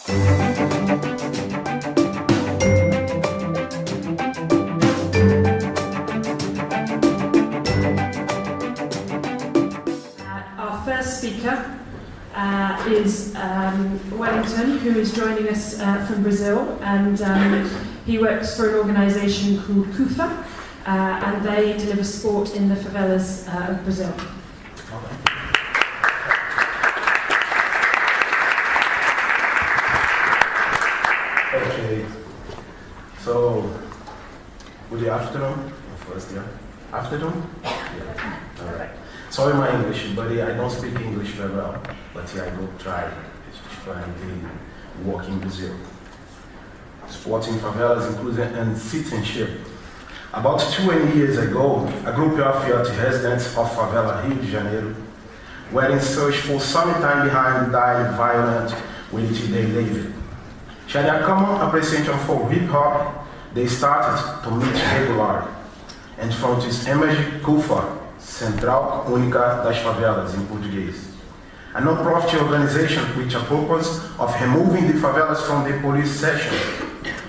Our first speaker is Wellington, who is joining us from Brazil, and he works for an organisation called CUFA, and they deliver sport in the favelas of Brazil. Okay, so good afternoon, first year. Afternoon? Yeah. All right. Sorry my English, but I don't speak English very well, but I will try to work in Brazil. Sport in favelas, inclusion and citizenship. About 20 years ago, a group of youth residents of favela Rio de Janeiro were in search for some time behind the violent which they lived. Sharing a common appreciation for hip-hop, they started to meet regularly, and from this emerged CUFA, Central Única das Favelas in Portuguese, a non-profit organization with a purpose of removing the favelas from the police section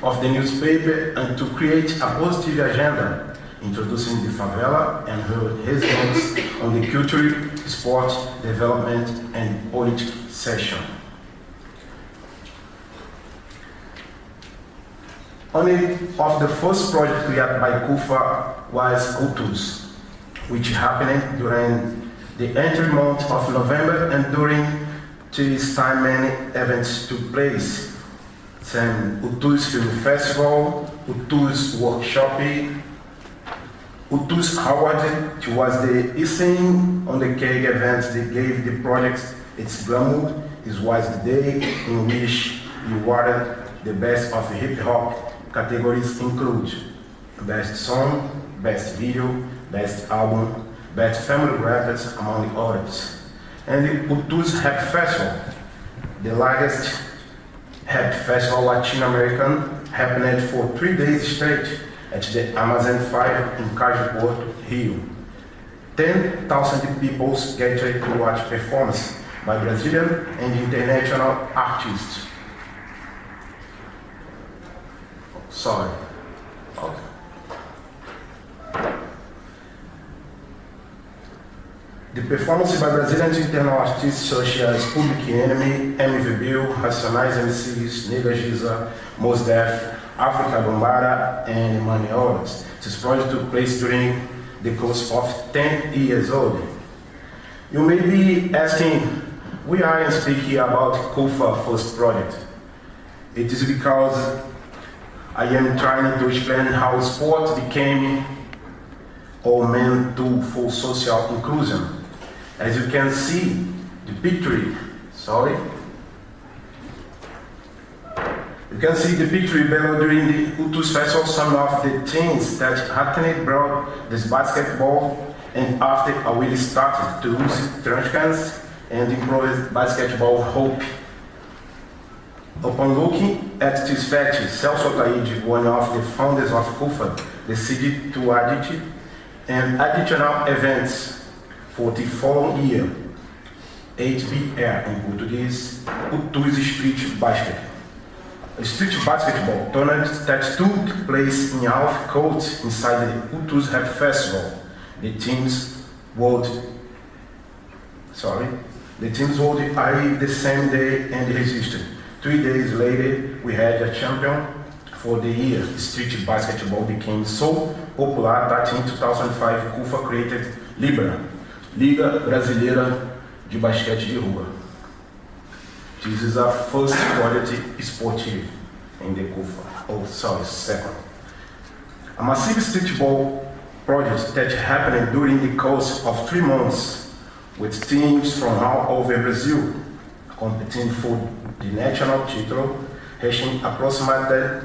of the newspaper and to create a positive agenda, introducing the favela and her residents on the culture, sport, development and politics section. One of the first projects created by CUFA was Cultures, which happened during the entry month of November, and during this time many events took place. Some Utus Film Festival, Utus Workshop, Utus Award, which was the icing on the cake event that gave the project its glamour. This was the day in which we awarded the best of hip-hop categories include Best Song, Best Video, Best Album, Best Family Records, among others. And the Utus Rap Festival, the largest rap festival Latin American, happened for 3 days straight at the Amazon 5 in Caju Porto, Rio. 10,000 people gathered to watch performances by Brazilian and international artists. Sorry. Okay. The performance by Brazilian and international artists such as Public Enemy, MV Bill, Racionais MCs, Nega Giza, Mos Def, Africa Bombara, and many others. This project took place during the course of 10 years old. You may be asking, why I am speaking about CUFA first project. It is because I am trying to explain how sport became our main tool for social inclusion. As you can see, the picture, you can see the picture below. During the Utus Festival, some of the teams that happened brought this basketball, and after I really started to use trans and improve basketball hope. Upon looking at this fact, Celso Taide, one of the founders of CUFA, decided to add it and additional events for the following year. HBR in Portuguese, Utus Street Basket. A street basketball tournament that took place in half court inside the Utus Rap Festival. The teams would arrive the same day and resisted. 3 days later, we had a champion for the year. Street basketball became so popular that in 2005, CUFA created Libra, Liga Brasileira de Basquete de Rua. This is our first quality sportive in the CUFA. Second. A massive streetball project that happened during the course of 3 months with teams from all over Brazil competing for the national title, reaching approximately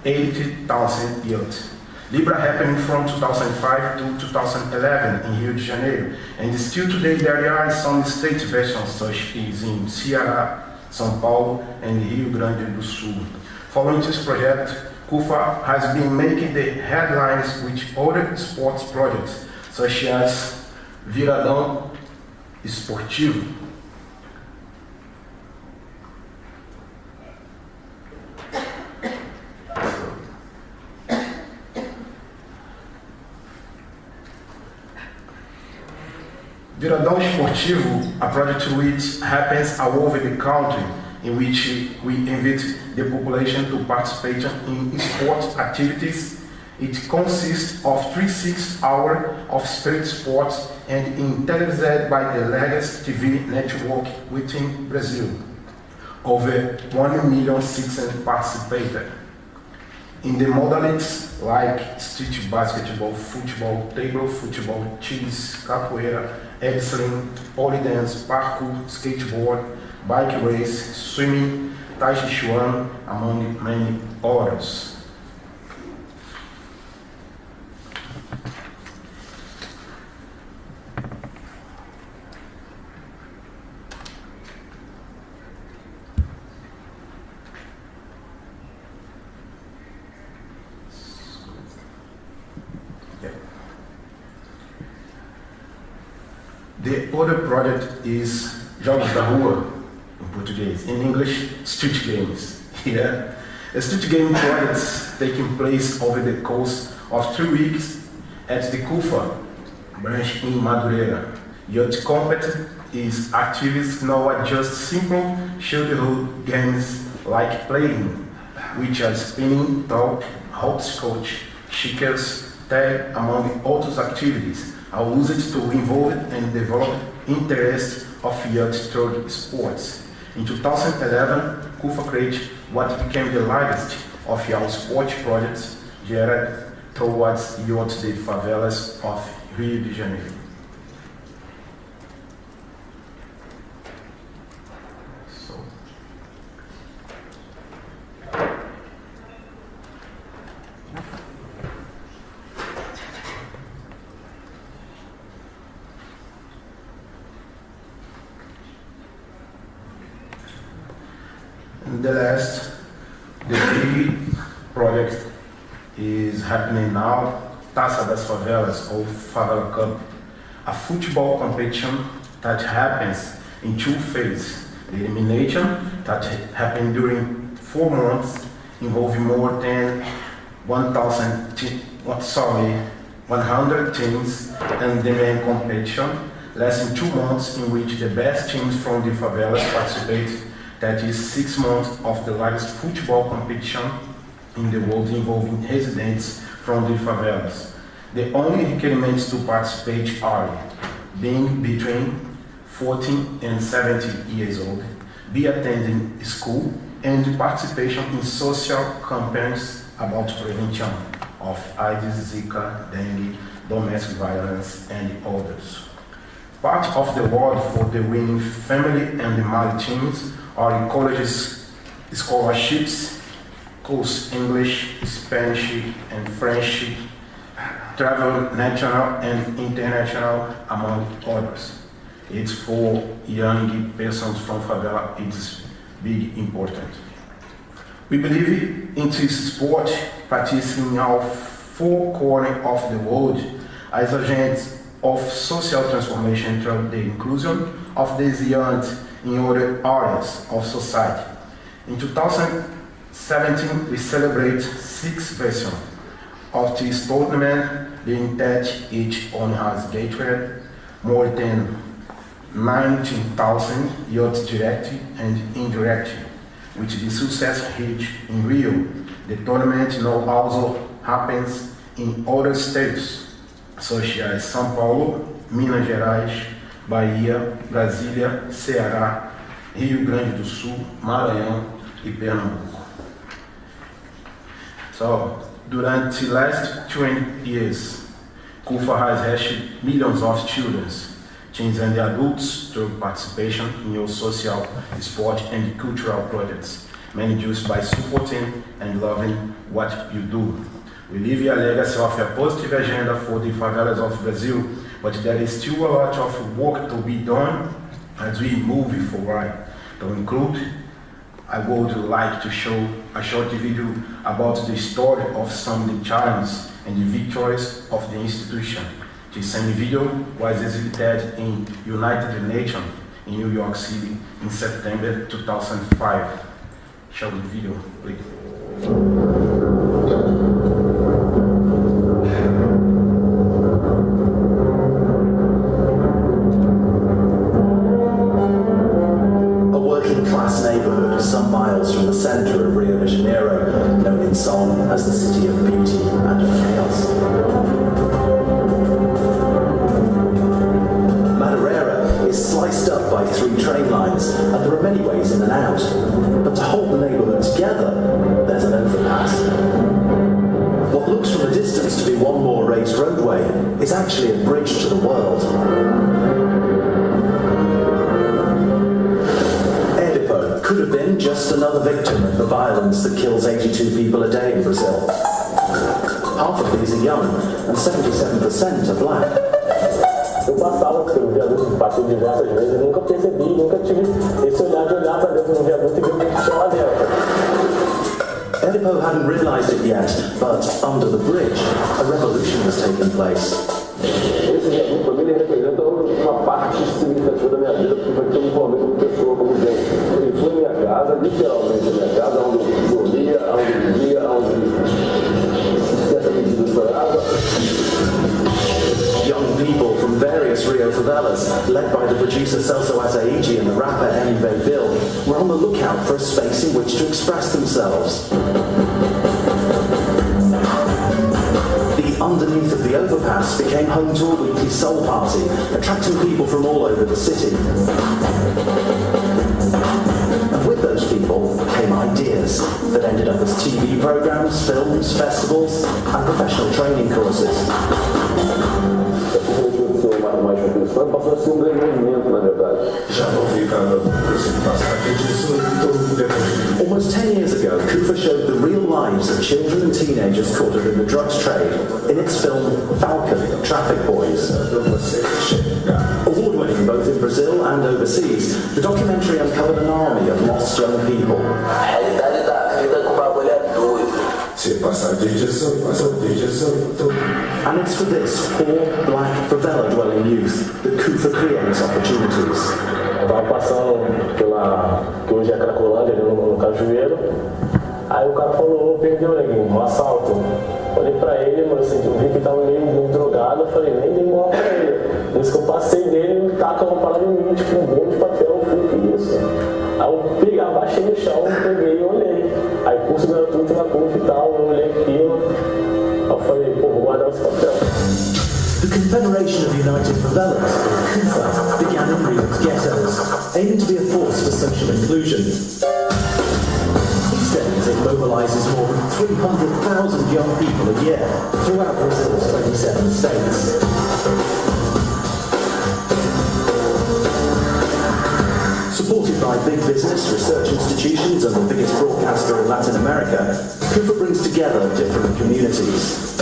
80,000 youth. Libra happened from 2005 to 2011 in Rio de Janeiro, and still today there are some state versions such as in Ceará, São Paulo, and Rio Grande do Sul. Following this project, CUFA has been making the headlines with other sports projects such as Viradão Esportivo, Viradão Esportivo, a project which happens all over the country, in which we invite the population to participate in sport activities. It consists of 3-6 hours of street sports and in televised by the largest TV network within Brazil. Over 1,600,000 participated. In the modalities like street basketball, football, table football, chess, capoeira, wrestling, pole dance, parkour, skateboard, bike race, swimming, tai chi chuan, among many others. The other project is Jogos da Rua, in Portuguese. In English, street games. Yeah. The street game projects taking place over the course of 3 weeks at the Cufa branch in Madureira. Youth competition is activities now just simple childhood games like playing, which are spinning, top, hopscotch, checkers, tag, among other activities. I use it to involve and develop interest of youth toward sports. In 2011, Cufa created what became the largest of young sports projects geared towards youth the favelas of Rio de Janeiro. The last, the big project is happening now, Taça das Favelas, or Favela Cup, a football competition that happens in 2 phases. The elimination that happened during 4 months, involving more than 100 teams, and the main competition lasting 2 months, in which the best teams from the favelas participate. That is 6 months of the largest football competition in the world, involving residents from the favelas. The only requirements to participate are being between 14 and 70 years old, be attending school, and participation in social campaigns about prevention of AIDS, Zika, dengue, domestic violence, and others. Part of the award for the winning family and the married teams are colleges, scholarships, course English, Spanish, and French, travel national and international, among others. It's for young persons from favela, it's big important. We believe in this sport practicing in our 4 corners of the world as agents of social transformation through the inclusion of these young in other areas of society. In 2017, we celebrate 6 versions of this tournament, being that each one has gathered more than 19,000 youth directly and indirectly. With the success reached in Rio, the tournament now also happens in other states, such as São Paulo, Minas Gerais, Bahia, Brasília, Ceará, Rio Grande do Sul, Maranhão e Pernambuco. So, durante the last 20 years, Cufa has reached millions of children, teens and adults through participation in your social, sport and cultural projects, many just by supporting and loving what you do. We leave a legacy of a positive agenda for the favelas of Brazil, but there is still a lot of work to be done as we move forward. To include, I would like to show a short video about the story of some of the challenges and the victories of the institution. The same video was exhibited in United Nations in New York City in September 2005. Show the video, please. road some miles from the centre of Rio de Janeiro, known in song as the city of beauty and of chaos. Madureira is sliced up by 3 train lines, and there are many ways in and out. But to hold the neighbourhood together, there's an overpass. What looks from a distance to be one more raised roadway is actually a bridge to the world. Could have been just another victim of the violence that kills 82 people a day in Brazil. Half of these are young, and 77% are black. Eu passava pelo viaduto que passou diversas vezes e nunca percebi, nunca tive esse olhar de olhar para dentro do viaduto e ver o que tinha lá dentro. Edipo hadn't realised it yet, but under the bridge, a revolution was taking place. Esse viaduto para mim representa uma parte significativa da minha vida, porque foi que eu me formei como pessoa, como gente. Ele foi minha casa, literalmente minha casa, onde eu dormia, onde vivia, onde certa medida chorava. Young people from various Rio favelas, led by the producer Celso Azaiji and the rapper Enive Bill, were on the lookout for a space in which to express themselves. Underneath of the overpass became home to a weekly soul party, attracting people from all over the city. And with those people came ideas that ended up as TV programs, films, festivals, and professional training courses. Passou a ser grande movimento, na verdade. Almost 10 years ago, Kufa showed the real lives of children and teenagers caught up in the drugs trade in its film Falcon, Traffic Boys. Award-winning both in Brazil and overseas, the documentary uncovered an army of lost young people. And it's for this poor, black, favela-dwelling youth that Kufa creates opportunities. Eu estava passando pela, que hoje é Cracolândia, ali no Cajueiro. Aí o cara falou, perdeu, neguinho, um assalto. Olhei pra ele, mas assim, eu vi que ele estava meio drogado, eu falei, nem dei moral pra ele. Por isso que eu passei dele, ele taca uma parada em mim, tipo um bolo de papel, eu falei, que isso? Aí eu peguei, abaixei no chão, peguei e olhei. Aí curso gratuito na CUF e tal, eu olhei aquilo. Aí eu falei, pô, vou guardar esse papel. The Confederation of United Favelas, or CUFA, began in Rio's ghettos, aiming to be a force for social inclusion. These days it mobilises more than 300,000 young people a year throughout Brazil's 27 states. Supported by big business, research institutions and the biggest broadcaster in Latin America, CUFA brings together different communities.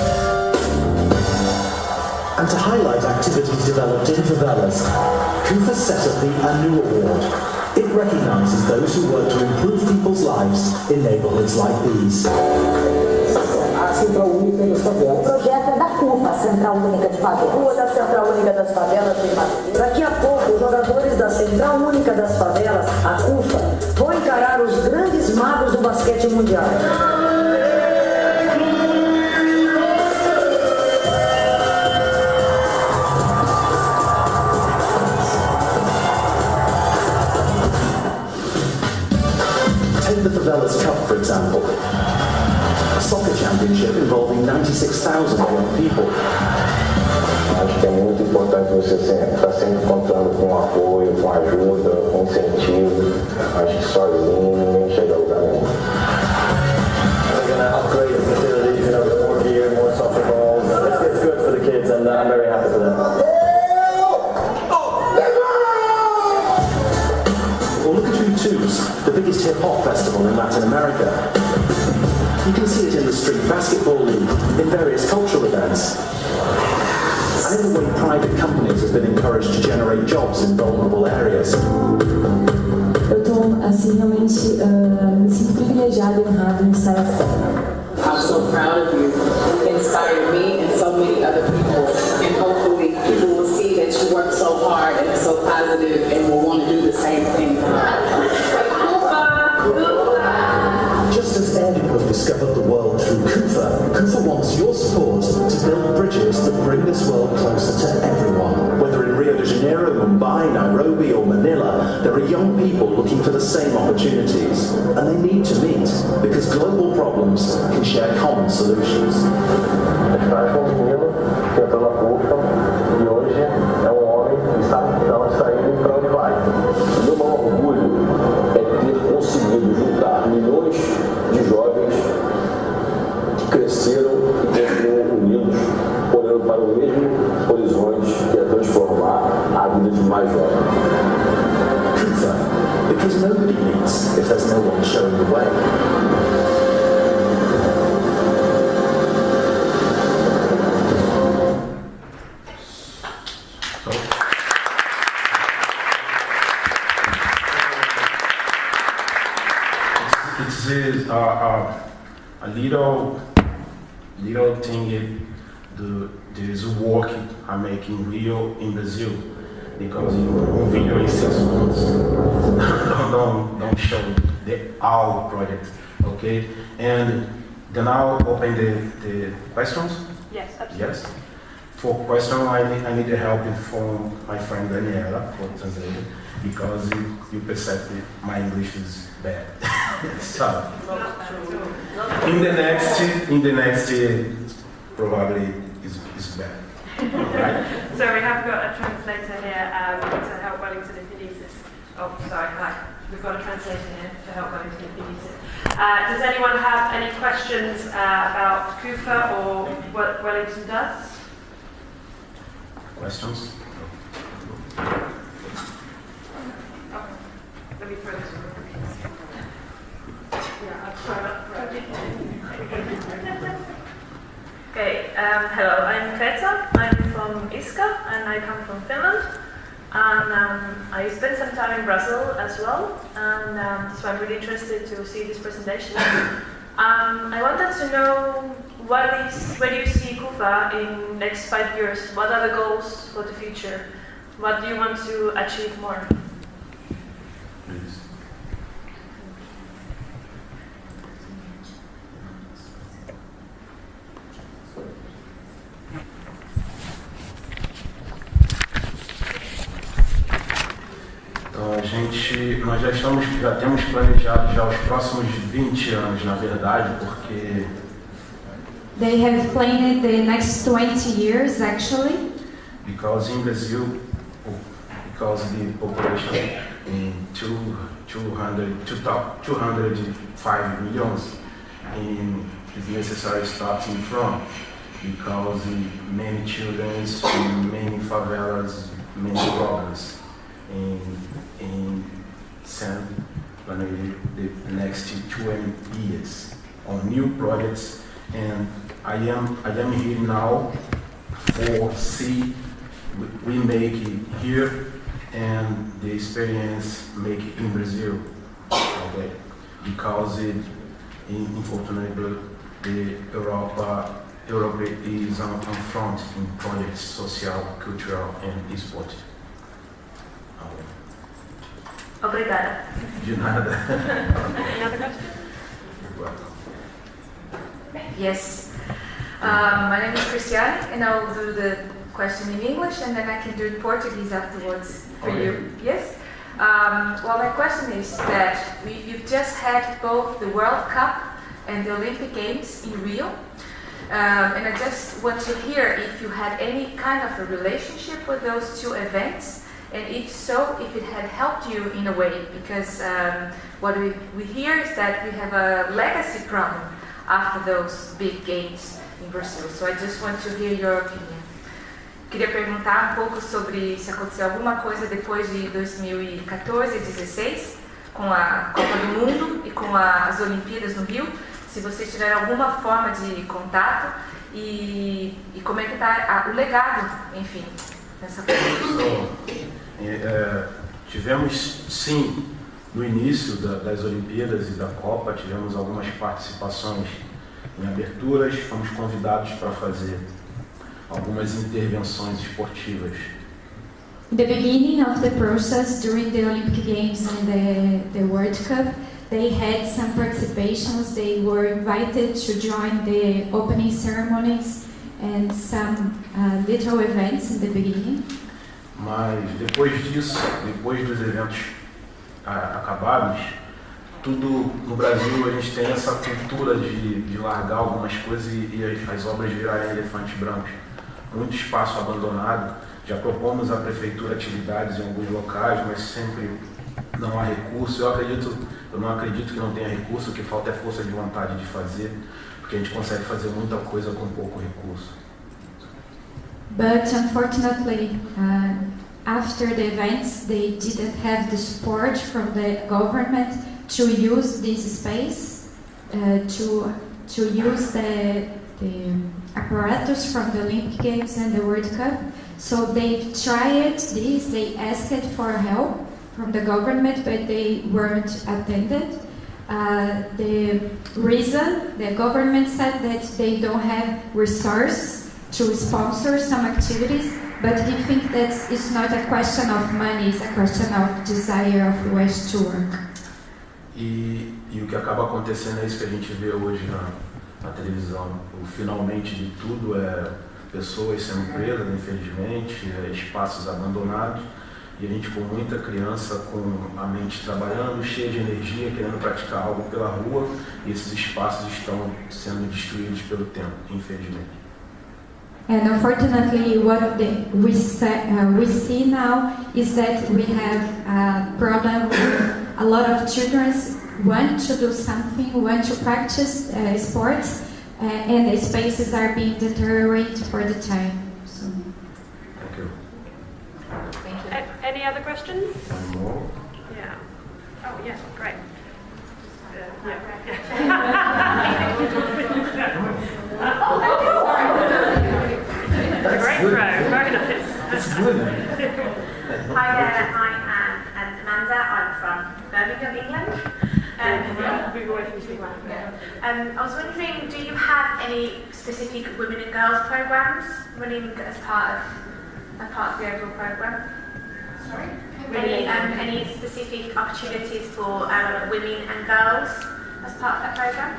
And to highlight activities developed in favelas, CUFA set up the ANU Award. It recognises those who work to improve people's lives in neighbourhoods like these. A Central Única das Favelas. O projeto é da CUFA, Central Única de Favelas. Rua da Central Única das Favelas em Madrid. Daqui a pouco, os jogadores da Central Única das Favelas, a CUFA, vão encarar os grandes magos do basquete mundial. The Favelas Cup, for example, a soccer championship involving 96,000 young people. Acho que é muito importante você estar sempre contando com apoio, com ajuda, com incentivo. Acho que sozinho ninguém chega a lugar nenhum. We're going to upgrade the facilities, more gear, more soccer balls. It's good for the kids and I'm very happy for them. Or look at U2's, the biggest hip-hop festival in Latin America. You can see it in the Street Basketball League, in various cultural events. And in the way private companies have been encouraged to generate jobs in vulnerable areas. Eu estou, assim, realmente me sinto privilegiada e honrada em estar aqui. I'm so proud of you. You inspired me and so many other people. And hopefully people will see that you work so hard and are so positive and will want to do the same thing. Just as Edipo discovered the world through KUFA, KUFA wants your support to build bridges that bring this world closer to everyone. Whether in Rio de Janeiro, Mumbai, Nairobi or Manila, there are young people looking for the same opportunities, and they need to meet, because global problems can share common solutions. Traz um menino que entrou na CUFA e hoje é um homem que sabe de onde está indo e para onde vai. O meu maior orgulho é ter conseguido juntar milhões de jovens que cresceram e continuam unidos, olhando para o mesmo horizonte que é transformar a vida de mais jovens. KUFA, because nobody meets if there's no one showing the way. This is a little thing this work I make in Rio, in Brazil, because in video in 6 months don't show the all project, okay? And then I'll open the questions. Yes, absolutely. Yes. For question, I need the help from my friend Daniela for translating, because you perceive that my English is bad. So in the next probably is bad. Right? So we have got a translator here to help Wellington if he needs this. Oh, sorry, hi. We've got a translator here to help Wellington if he needs it. Does anyone have any questions about KUFA or what Wellington does? Questions? Let me throw this one. Okay, hello, I'm Greta. I'm from Iska and I come from Finland. And I spent some time in Brazil as well, and so I'm really interested to see this presentation. I wanted to know where do you see KUFA in next 5 years? What are the goals for the future? What do you want to achieve more? Please. Então nós já temos planejado já os próximos 20 anos, na verdade, porque They have planned the next 20 years actually. Because in Brazil, because the population in 205 millions, and it's necessary starting from, because many children, many favelas, many problems, in send the next 20 years on new projects, and I am here now for see we make it here and the experience make it in Brazil, okay? Because unfortunately the Europe is on front in projects social, cultural and esporte. Obrigada. De nada. Any other question? You're welcome. Yes. My name is Cristiane, and I will do the question in English, and then I can do it in Portuguese afterwards for you. Yes? Well, my question is that you've just had both the World Cup and the Olympic Games in Rio, and I just want to hear if you had any kind of a relationship with those two events, and if so, if it had helped you in a way, because what we hear is that we have a legacy problem after those big games in Brazil. So I just want to hear your opinion. Queria perguntar um pouco sobre se aconteceu alguma coisa depois de 2014 e 2016, com a Copa do Mundo e com as Olimpíadas no Rio, se vocês tiveram alguma forma de contato e como é que está o legado, enfim, nessa coisa. Tivemos, sim, no início das Olimpíadas e da Copa, tivemos algumas participações em aberturas, fomos convidados para fazer algumas intervenções esportivas. In the beginning of the process, during the Olympic Games and the World Cup, they had some participations. They were invited to join the opening ceremonies and some little events in the beginning. Mas depois disso, depois dos eventos acabados, tudo no Brasil a gente tem essa cultura de largar algumas coisas e as obras virarem elefantes brancos. Muito espaço abandonado. Já propomos à prefeitura atividades em alguns locais, mas sempre não há recurso. Eu não acredito que não tenha recurso, o que falta é força de vontade de fazer, porque a gente consegue fazer muita coisa com pouco recurso. But unfortunately, after the events, they didn't have the support from the government to use this space, to use the apparatus from the Olympic Games and the World Cup. So they tried this, they asked for help from the government, but they weren't attended. The reason, the government said that they don't have resources to sponsor some activities, but he thinks that it's not a question of money, it's a question of desire of wish to work. E o que acaba acontecendo é isso que a gente vê hoje na televisão. O finalmente de tudo é pessoas sendo presas, infelizmente, espaços abandonados, e a gente com muita criança com a mente trabalhando, cheia de energia, querendo praticar algo pela rua, e esses espaços estão sendo destruídos pelo tempo, infelizmente. And unfortunately, what we see now is that we have a problem with a lot of children want to do something, want to practice sports, and the spaces are being deteriorated for the time. So. Thank you. Thank you. Any other questions? One more. Yeah. Oh, yeah, great. Great throw, very nice. That's good. Hi there, I am Amanda. I'm from Birmingham, England. I was wondering, do you have any specific women and girls programs running as part of the overall program? Sorry? Any specific opportunities for women and girls as part of that program?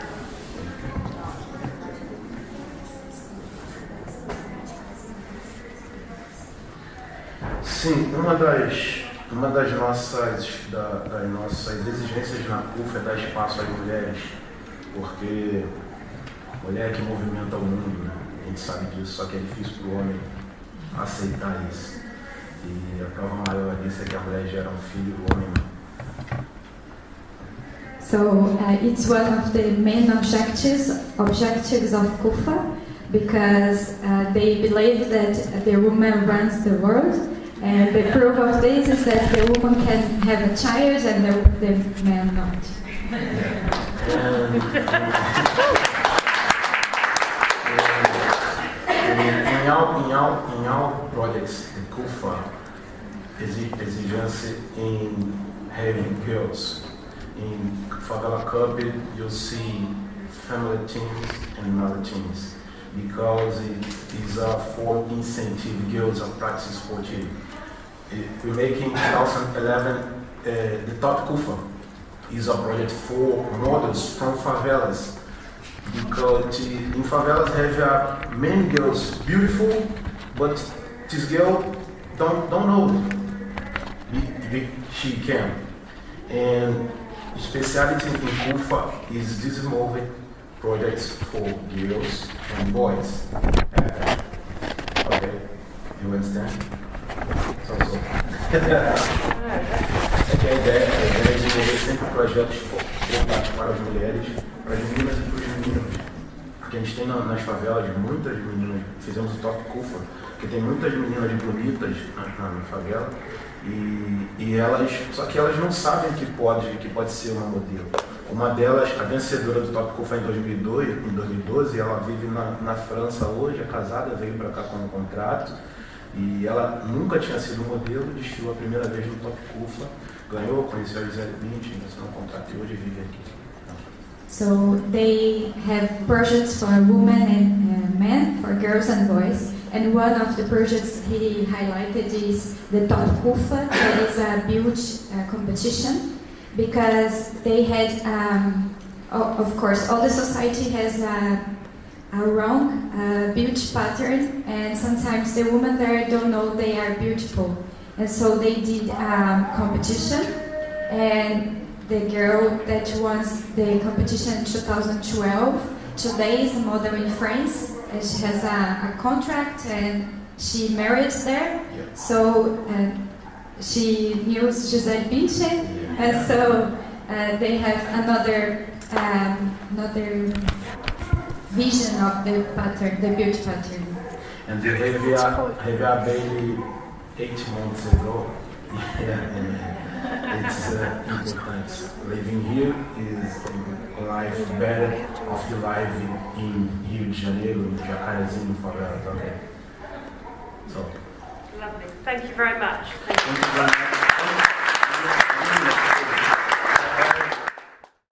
Sim, uma das nossas exigências na CUF é dar espaço às mulheres, porque mulher é que movimenta o mundo, né? A gente sabe disso, só que é difícil para o homem aceitar isso. E a prova maior disso é que a mulher gera um filho e o homem não. So it's one of the main objectives of KUFA, because they believe that the woman runs the world, and the proof of this is that the woman can have a child and the man not. Em all projects in KUFA, exigência em having girls. In Favela Cup, you'll see family teams and other teams, because it is for incentive girls to practice sport. We make in 2011 the Top KUFA is a project for models from favelas, because in favelas have many girls beautiful, but this girl don't know she can. And speciality in KUFA is developing projects for girls and boys. Okay, you understand? So. É que a ideia é desenvolver sempre projetos voltados para as mulheres, para as meninas e para os meninos. Porque a gente tem nas favelas muitas meninas, fizemos o Top KUFA, que tem muitas meninas bonitas na favela. E elas, só que elas não sabem que pode ser uma modelo. Uma delas, a vencedora do Top KUFA em 2012, ela vive na França hoje, é casada, veio para cá com um contrato, e ela nunca tinha sido modelo, desfilou a primeira vez no Top KUFA, ganhou, conheceu a Gisele Bündchen, assinou um contrato e hoje vive aqui. So they have projects for women and men, for girls and boys. And one of the projects he highlighted is the Top KUFA, that is a huge competition, because they had of course, all the society has a wrong beauty pattern, and sometimes the women there don't know they are beautiful. And so they did a competition, and the girl that won the competition in 2012 today is a model in France, and she has a contract, and she married there. So she knew Gisele Bündchen, and so they have another vision of the pattern, the beauty pattern. And the Revia Bailey 8 months ago. It's important. Living here is life better of the life in Rio de Janeiro, Jacarezinho, favelas. Okay. So. Lovely. Thank you very much. Thank you very much.